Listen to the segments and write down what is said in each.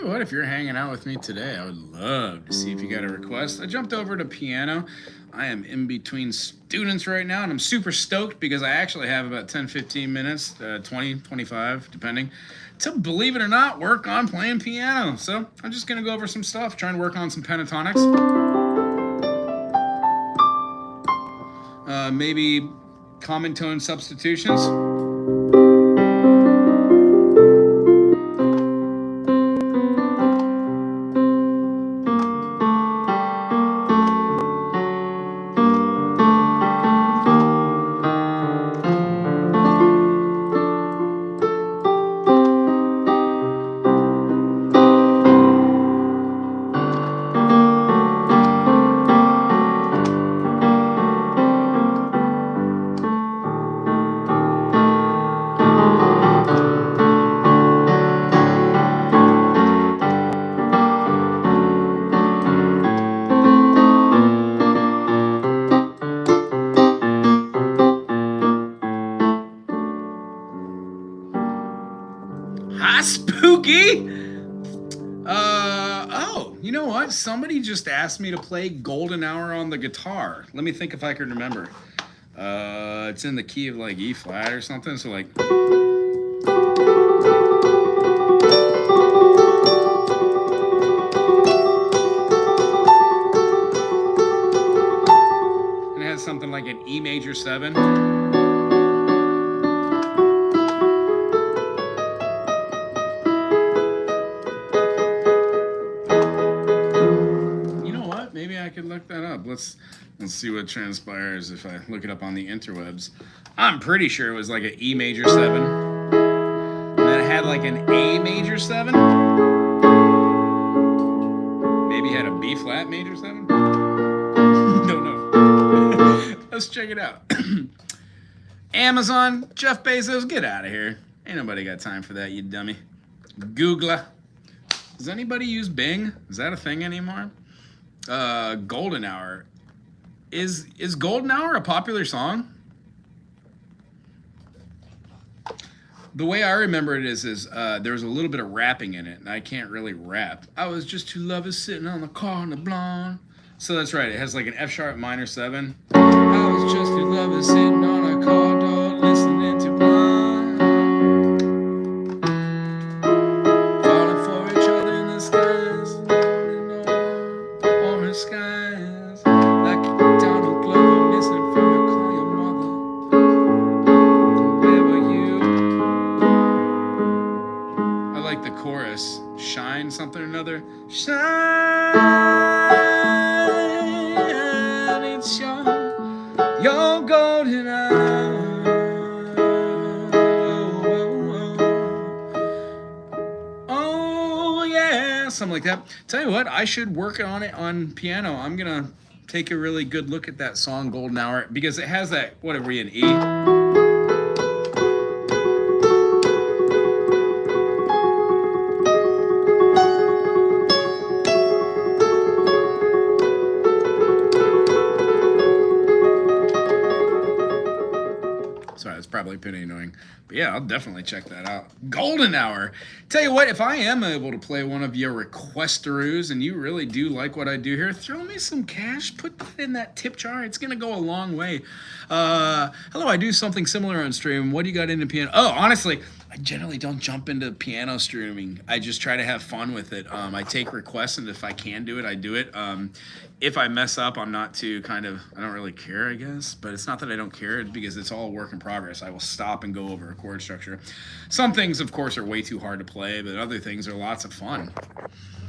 you what, if you're hanging out with me today, I would love to see if you got a request. I jumped over to piano. I am in between students right now, and I'm super stoked because I actually have about 10, 15 minutes, 20, 25, depending, to, believe it or not, work on playing piano. So I'm just going to go over some stuff, trying to work on some pentatonics. Maybe common tone substitutions. Hi, Spooky! Oh, you know what? Somebody just asked me to play Golden Hour on the guitar. Let me think if I can remember. It's in the key of like E flat or something, so like... And it has something like an E major 7. Maybe I could look that up. Let's see what transpires if I look it up on the interwebs. I'm pretty sure it was like an E major 7. And then it had like an A major 7. Maybe it had a B flat major 7. Don't know. Let's check it out. Amazon, Jeff Bezos, get out of here. Ain't nobody got time for that, you dummy. Google. Does anybody use Bing? Is that a thing anymore? Golden Hour. Is Golden Hour a popular song? The way I remember it is there was a little bit of rapping in it, and I can't really rap. I was just two lovers sitting on the car in the blonde. So that's right, it has like an F sharp minor 7. I was just two lovers sitting on a car door listening to blonde. Falling for each other in the skies. Skies like Donald Glover missing from your call your mother. Where were you? I like the chorus. Shine something or another. Shine, it's your golden hour. Something like that. Tell you what, I should work on it on piano. I'm gonna take a really good look at that song Golden Hour because it has that, what are we in, E? Sorry, it's probably pretty annoying. But yeah, I'll definitely check that out. Golden Hour. Tell you what, if I am able to play one of your requestaroos and you really do like what I do here, throw me some cash, put that in that tip jar. It's going to go a long way. Hello, I do something similar on stream. What do you got into piano? Oh, honestly, I generally don't jump into piano streaming. I just try to have fun with it. I take requests, and if I can do it, I do it. If I mess up, I'm not too I don't really care, I guess. But it's not that I don't care, because it's all work in progress. I will stop and go over a chord structure. Some things, of course, are way too hard to play, but other things are lots of fun.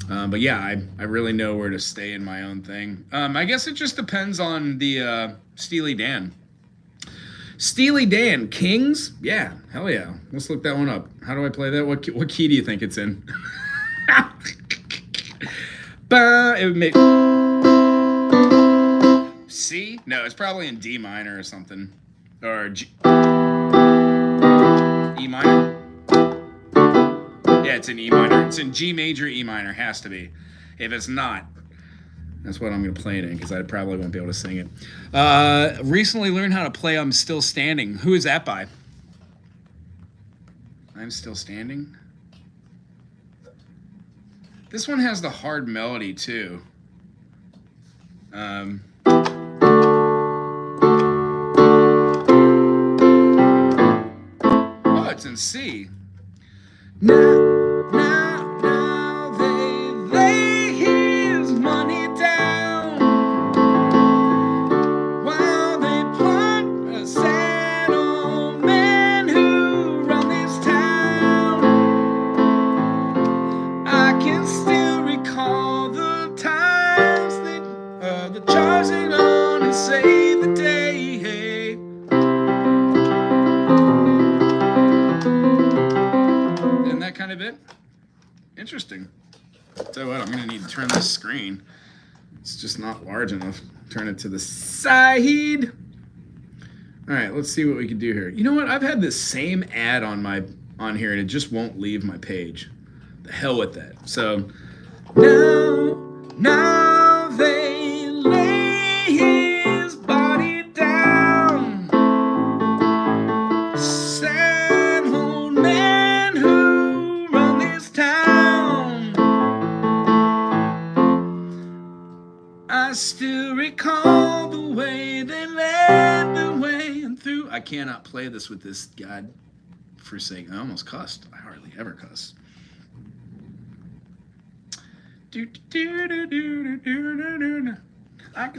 But yeah, I really know where to stay in my own thing. I guess it just depends on the Steely Dan. Steely Dan, Kings? Yeah, hell yeah. Let's look that one up. How do I play that? What key do you think it's in? C? No, it's probably in D minor or something. Or G. E minor? Yeah, it's in E minor. It's in G major, E minor. Has to be. If it's not, that's what I'm going to play it in, because I probably won't be able to sing it. Recently learned how to play I'm Still Standing. Who is that by? I'm Still Standing? This one has the hard melody too. Oh, it's in C. Now they lay his money down while they plot a sad old man who run this town. I can still recall the times the charging on and save the day. Isn't that kind of it? Interesting. Tell you what, I'm gonna need to turn this screen. It's just not large enough. Turn it to the side. All right, let's see what we can do here. You know what? I've had this same ad on here, and it just won't leave my page. The hell with that. So now they lay his body down. Sad old man who run this town. I still recall the way they led the way and through. I cannot play this with this God forsaken. I almost cussed. I hardly ever cuss. I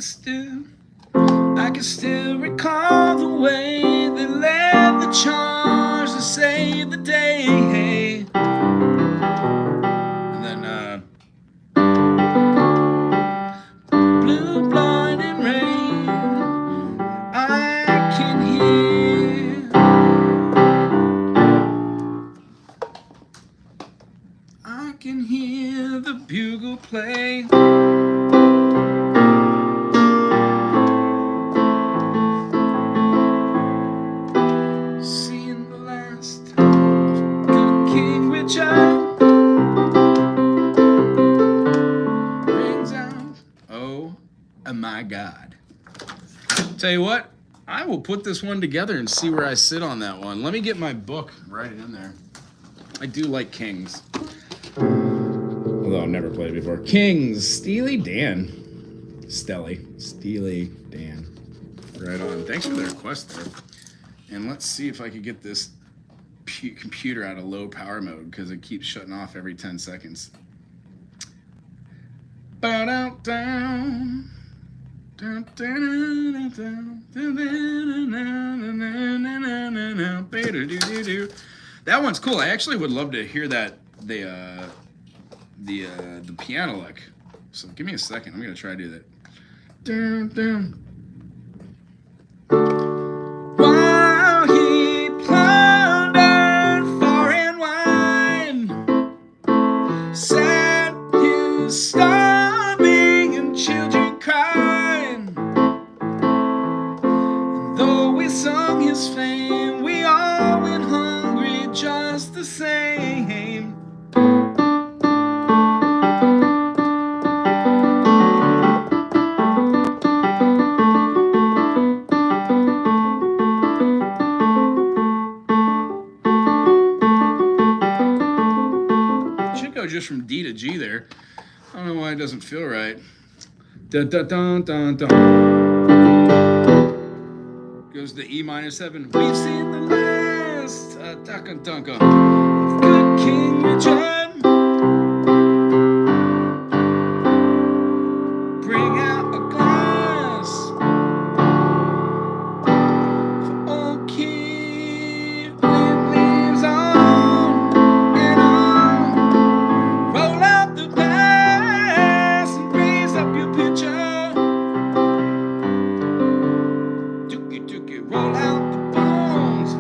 can still recall the way they led the charge to save the day. And then blue, blind, and rain. I can hear the bugle play. Seeing the last of good King Richard rings out. Oh my God. Tell you what, I will put this one together and see where I sit on that one. Let me get my book, write it in there. I do like Kings. Although I've never played before. Kings, Steely Dan. Steely Dan. Right on. Thanks for the request there. And let's see if I could get this computer out of low power mode because it keeps shutting off every 10 seconds. That one's cool. I actually would love to hear that the piano lick. So give me a second. I'm gonna try to do that. While he plundered foreign wine, sat his starving and children crying. And though we sung his fame, we all went hungry just the same. Just from D to G there. I don't know why it doesn't feel right. Dun, dun, dun, dun, dun. Goes to E minor 7. We've seen the last Duncan Duncan of good King Richard. Bring out a glass for old King. Leaves on and on. Roll out the glass and raise up your pitcher. Dookie, roll out the bones,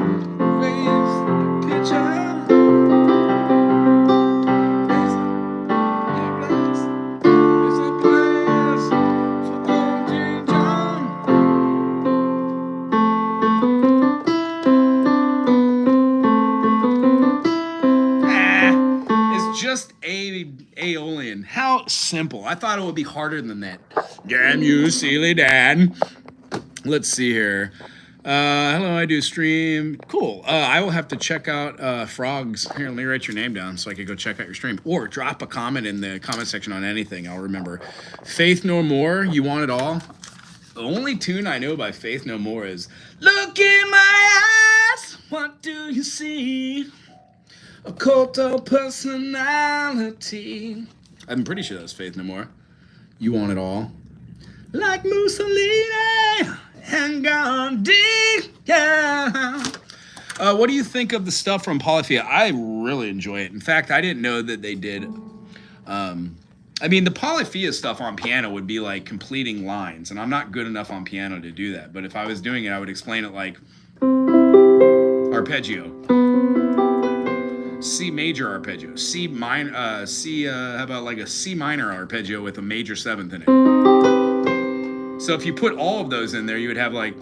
raise the pitcher. Raise up your glass, raise up glass for old King John. It's just Aeolian. How simple. I thought it would be harder than that. Damn you, Steely Dan. Let's see here. Hello, I do stream. Cool. I will have to check out Frogs. Here, let me write your name down so I can go check out your stream. Or drop a comment in the comment section on anything. I'll remember. Faith No More, You Want It All. The only tune I know by Faith No More is Look in my eyes, what do you see? A cult of personality. I'm pretty sure that's Faith No More. You Want It All. Like Mussolini and Gandhi, yeah. What do you think of the stuff from Polyphia? I really enjoy it. In fact, I didn't know that they did. I mean, the Polyphia stuff on piano would be like completing lines, and I'm not good enough on piano to do that. But if I was doing it, I would explain it like arpeggio, C major arpeggio, C minor, how about like a C minor arpeggio with a major seventh in it. So if you put all of those in there, you would have like,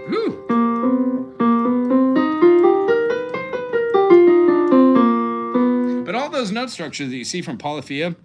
whew. But all those note structures that you see from Polyphia,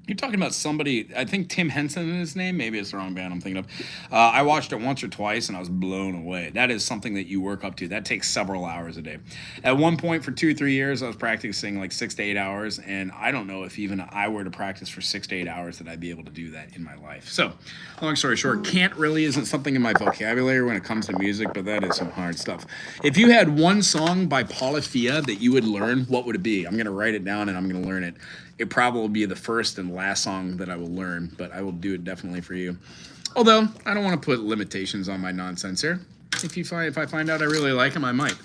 you're talking about somebody, I think Tim Henson is his name. Maybe it's the wrong band I'm thinking of. I watched it once or twice and I was blown away. That is something that you work up to. That takes several hours a day. At one point for 2 or 3 years, I was practicing like 6 to 8 hours. And I don't know if even I were to practice for 6 to 8 hours that I'd be able to do that in my life. So long story short, can't really isn't something in my vocabulary when it comes to music, but that is some hard stuff. If you had one song by Polyphia that you would learn, what would it be? I'm going to write it down and I'm going to learn it. It probably will be the first and last song that I will learn, but I will do it definitely for you. Although, I don't want to put limitations on my nonsense here. If I find out I really like them, I might.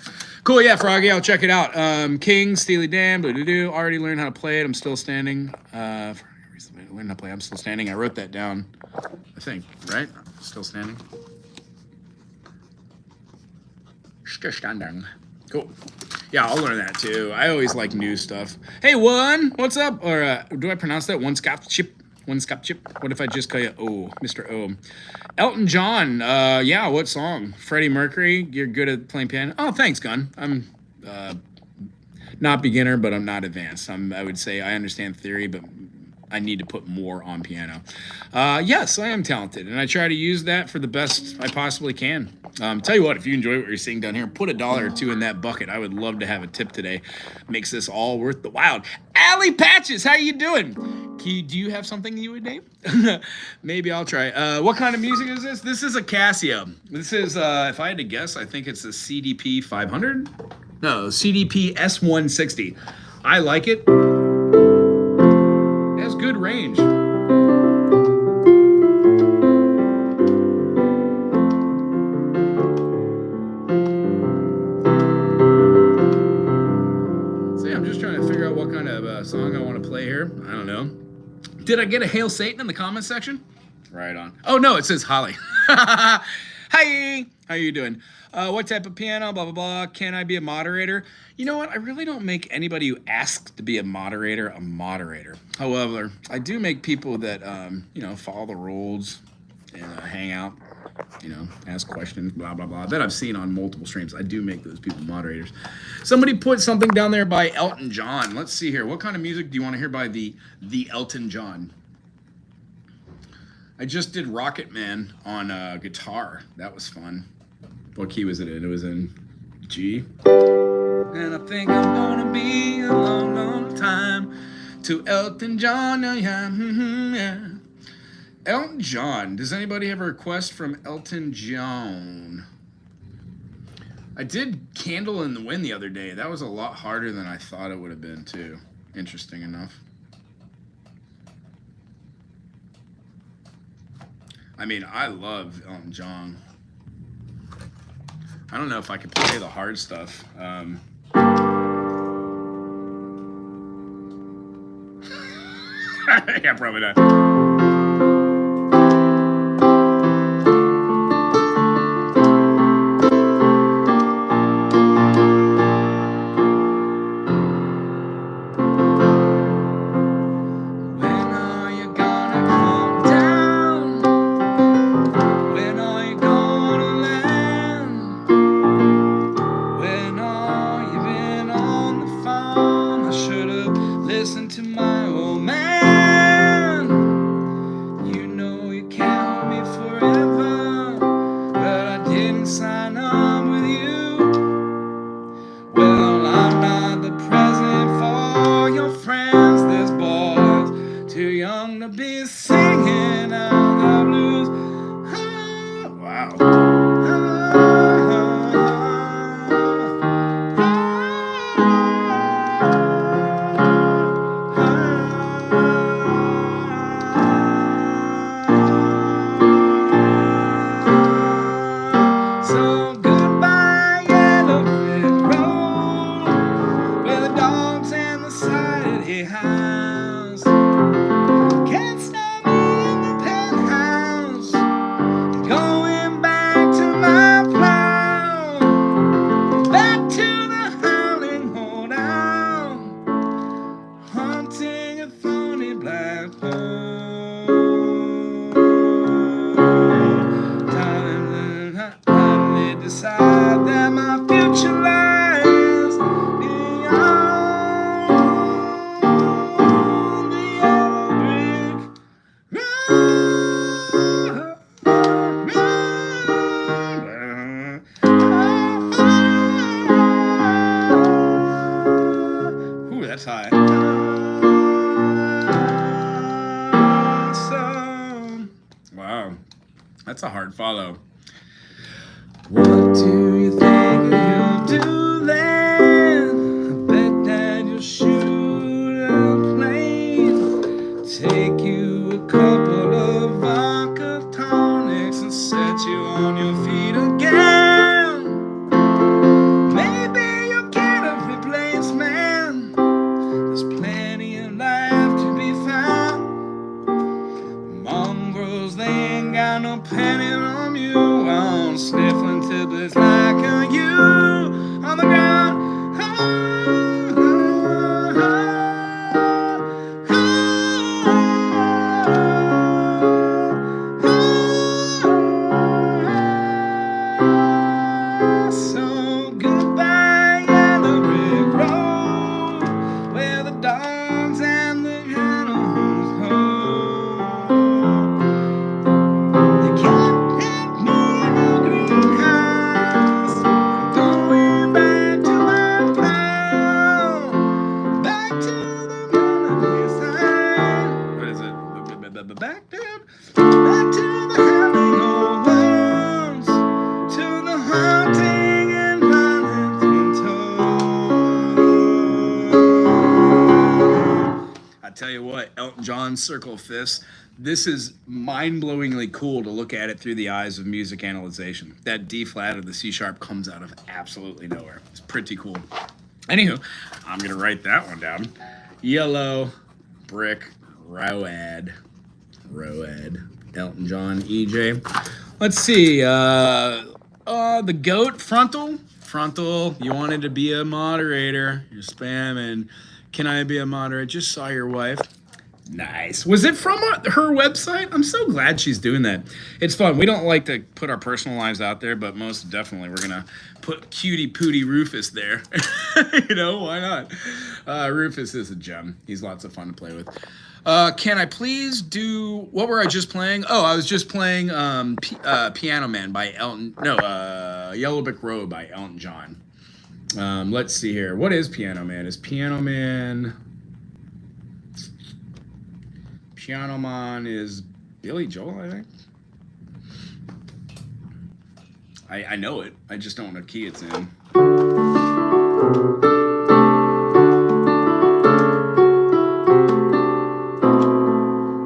Cool, yeah, Froggy, I'll check it out. King, Steely Dan, doo-doo-doo. Already learned how to play it. I'm still standing. Learned how to play. I'm still standing. I wrote that down, I think, right? Still standing. Still standing. Cool. Yeah, I'll learn that too. I always like new stuff. Hey, what's up? Or do I pronounce that? One scop chip? What if I just call you O, Mr. O? Elton John. Yeah, what song? Freddie Mercury. You're good at playing piano. Oh, thanks, Gun. I'm not beginner, but I'm not advanced. I would say I understand theory, but I need to put more on piano. Yes, I am talented, and I try to use that for the best I possibly can. Tell you what, if you enjoy what you're seeing down here, put $1 or $2 in that bucket. I would love to have a tip today. Makes this all worth the while. Allie Patches, how you doing? Do you have something you would name? Maybe I'll try. What kind of music is this? This is a Casio. This is, if I had to guess, I think it's a CDP 500? No, CDP S160. I like it. It has good range. Song I want to play here. I don't know. Did I get a Hail Satan in the comment section? Right on. Oh no, it says Holly. Hi, how you doing? What type of piano? Blah blah blah. Can I be a moderator? You know what? I really don't make anybody who asks to be a moderator. However, I do make people that follow the rules and hang out. Ask questions, blah, blah, blah, that I've seen on multiple streams. I do make those people moderators. Somebody put something down there by Elton John. Let's see here. What kind of music do you want to hear by the Elton John? I just did Rocket Man on guitar. That was fun. What key was it in? It was in G. And I think I'm gonna be a long, long time to Elton John. Yeah. Elton John. Does anybody have a request from Elton John? I did Candle in the Wind the other day. That was a lot harder than I thought it would have been, too. Interesting enough. I mean, I love Elton John. I don't know if I could play the hard stuff. Yeah, probably not. Forever. Ooh, that's high. Wow, that's a hard follow. What do you think you'll do then? I bet that you'll shoot a plane, take you a couple of vodka tonics and set you on your feet again. Maybe you'll get a replacement. There's plenty of life to be found. Mongrels, they ain't got no penny on you. On sniffling tablets like a you on the ground. So goodbye, yellow brick road, where the dogs and the animals home. You can't have me in a greenhouse. Going back to my town, back to the melody side. What is it? Back down, back to the howling old worlds, to the haunting and violent told. I tell you what, Elton John, Circle of Fists. This is mind-blowingly cool to look at it through the eyes of music analyzation. That D flat or the C sharp comes out of absolutely nowhere. It's pretty cool. Anywho, I'm gonna write that one down. Yellow Brick Road. Elton John, EJ. Let's see. The goat frontal. You wanted to be a moderator. You're spamming. Can I be a moderator? Just saw your wife. Nice. Was it from her website? I'm so glad she's doing that. It's fun. We don't like to put our personal lives out there, but most definitely we're going to put cutie pootie Rufus there. You know, why not? Rufus is a gem. He's lots of fun to play with. Can I please do, what were I just playing? Oh, I was just playing Piano Man by Yellow Brick Road by Elton John. Let's see here. What is Piano Man? Is Piano Man is Billy Joel, I think. I know it. I just don't know what key it's in.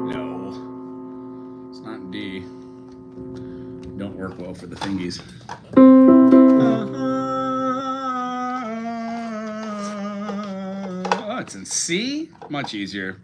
No. It's not in D. Don't work well for the fingies. Oh, it's in C? Much easier.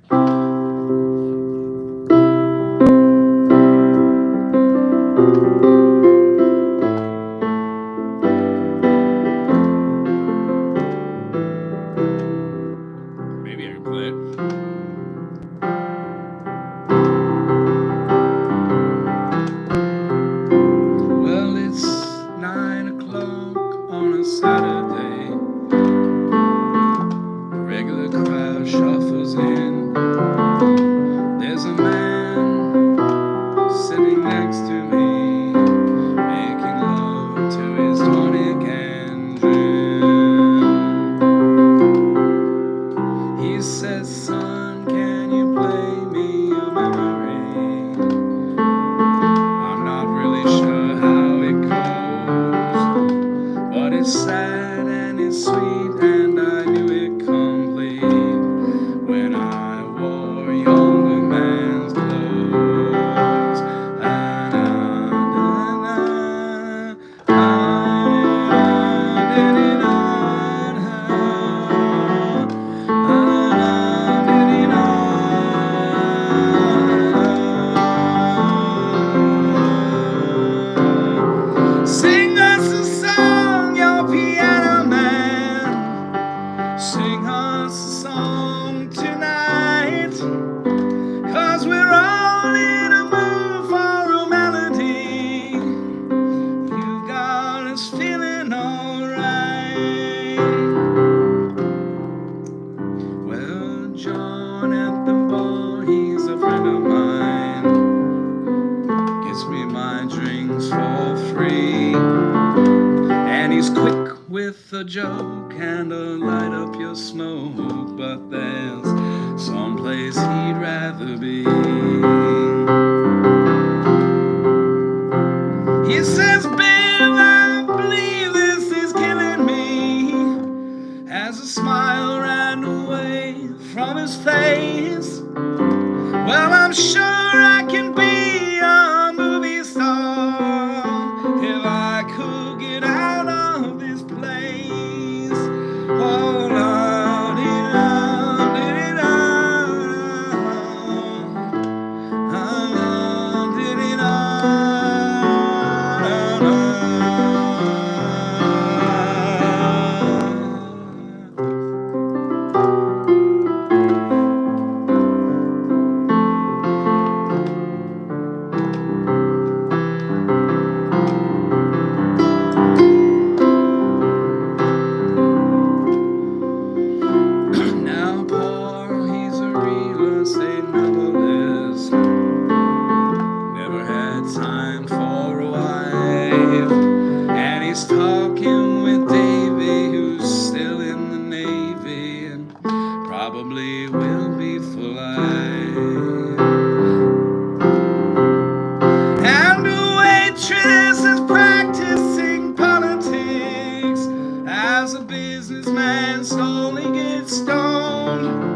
With a joke and a light up your smoke. but there's someplace he'd rather be. He says, Bill, I believe this is killing me, as a smile ran away from his face. Well, I'm sure I can be a movie star if I could get out of this place. Oh, probably will be for life. And a waitress is practicing politics as a businessman slowly gets stoned.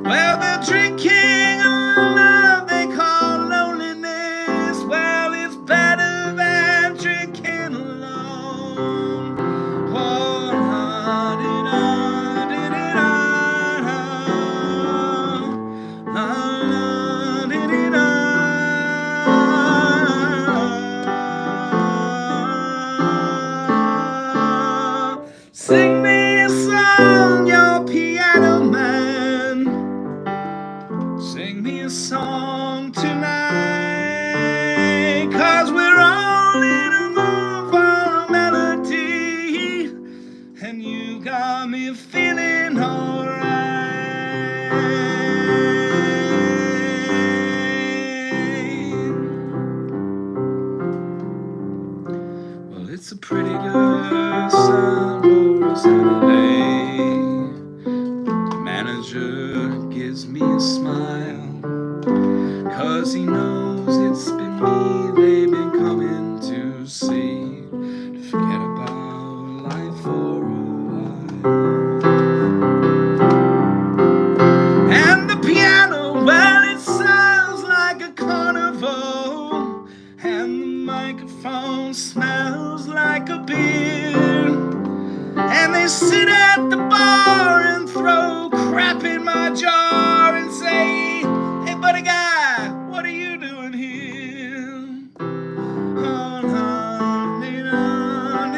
Well, they're drinking a love they call loneliness. Well, it's better than drinking alone. Oh, sing me a song, your piano man. Sing me a song tonight, 'cause we're all in a mood for a melody, and you got me feeling alright. Well, it's a pretty good sound for a Saturday. The manager gives me a smile, 'cause he knows it's been me they've been coming to see, to forget about life for a while. And the piano, well, it sounds like a carnival, and the microphone smells like a beer. And they sit at the bar and throw crap in my jar and say, hey, buddy guy, what are you doing here? Oh, no, di-da,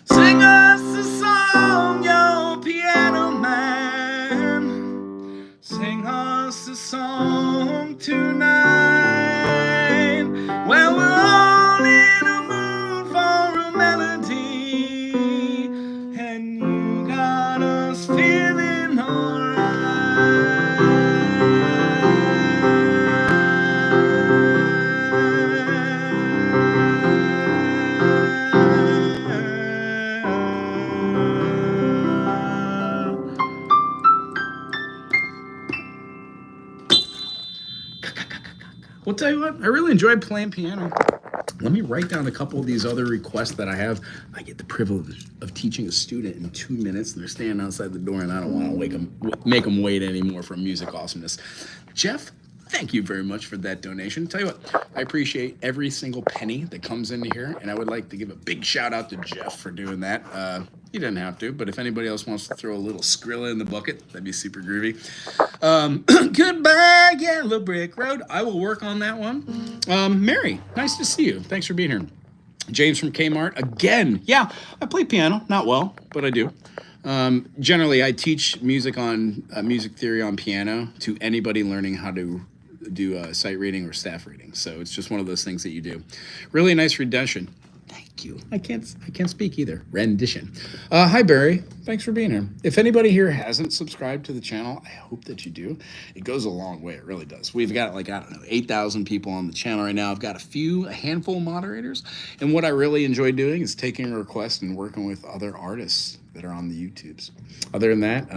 sing us a song, your piano man. Sing us a song tonight. Well, we're all in a mood for a melody, and you got us feeling Well, tell you what, I really enjoyed playing piano. Let me write down a couple of these other requests that I have. I get the privilege of teaching a student in 2 minutes, and they're standing outside the door, and I don't want to make them wait anymore for music awesomeness. Jeff, thank you very much for that donation. Tell you what, I appreciate every single penny that comes in here, and I would like to give a big shout out to Jeff for doing that. You didn't have to, but if anybody else wants to throw a little Skrilla in the bucket, that'd be super groovy. Goodbye, Yellow Brick Road. I will work on that one. Mary, nice to see you. Thanks for being here. James from Kmart, again. Yeah, I play piano. Not well, but I do. Generally, I teach music theory on piano to anybody learning how to do sight reading or staff reading. So it's just one of those things that you do. Really nice rendition. Thank you. I can't speak either. Rendition. Hi, Barry. Thanks for being here. If anybody here hasn't subscribed to the channel, I hope that you do. It goes a long way. It really does. We've got, like, I don't know, 8,000 people on the channel right now. I've got a handful of moderators. And what I really enjoy doing is taking requests and working with other artists that are on the YouTubes. Other than that,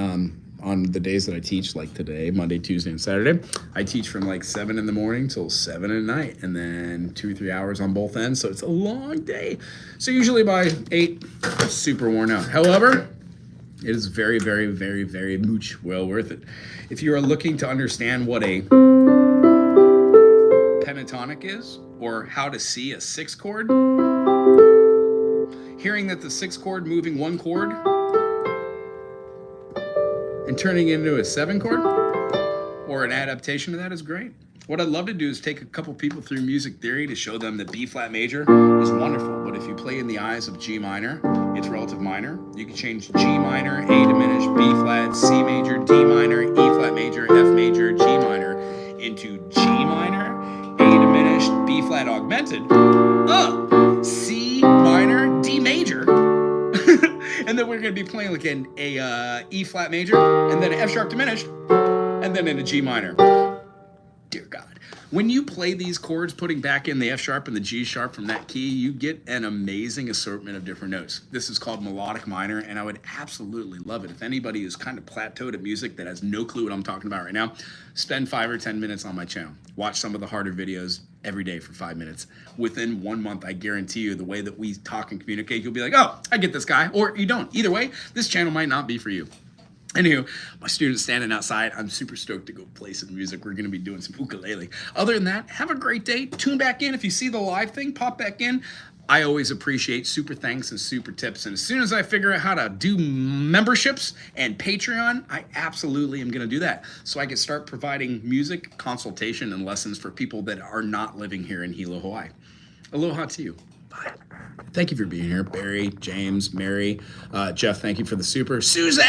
on the days that I teach, like today, Monday, Tuesday, and Saturday, I teach from like 7 in the morning till 7 at night, and then 2 or 3 hours on both ends. So it's a long day. So usually by 8, I'm super worn out. However, it is very, very, very, very much well worth it. If you are looking to understand what a pentatonic is, or how to see a 6 chord, hearing that the 6 chord moving 1 chord and turning it into a 7 chord or an adaptation of that is great. What I'd love to do is take a couple people through music theory to show them that B flat major is wonderful, but if you play in the eyes of G minor, it's relative minor. You can change G minor, A diminished, B flat, C major, D minor, E flat major, F major, G minor into G minor, A diminished, B flat augmented, C minor, D major. And then we're going to be playing like an E flat major, and then an F sharp diminished, and then in a G minor. Dear God. When you play these chords, putting back in the F sharp and the G sharp from that key, you get an amazing assortment of different notes. This is called melodic minor, and I would absolutely love it. If anybody is kind of plateaued at music that has no clue what I'm talking about right now, spend 5 or 10 minutes on my channel. Watch some of the harder videos every day for 5 minutes. Within 1 month, I guarantee you, the way that we talk and communicate, you'll be like, oh, I get this guy, or you don't. Either way, this channel might not be for you. Anywho, my student's standing outside. I'm super stoked to go play some music. We're going to be doing some ukulele. Other than that, have a great day. Tune back in. If you see the live thing, pop back in. I always appreciate super thanks and super tips. And as soon as I figure out how to do memberships and Patreon, I absolutely am going to do that. So I can start providing music, consultation, and lessons for people that are not living here in Hilo, Hawaii. Aloha to you. Bye. Thank you for being here. Barry, James, Mary, Jeff, thank you for the super. Susie!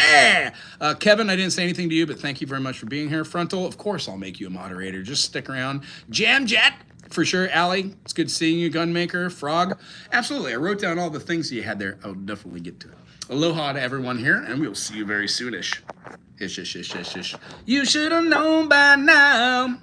Kevin, I didn't say anything to you, but thank you very much for being here. Frontal, of course I'll make you a moderator. Just stick around. Jam Jet, for sure. Allie, it's good seeing you. Gunmaker, Frog. Absolutely. I wrote down all the things you had there. I'll definitely get to it. Aloha to everyone here, and we will see you very soonish. Ish, ish, ish, ish, ish. You should have known by now.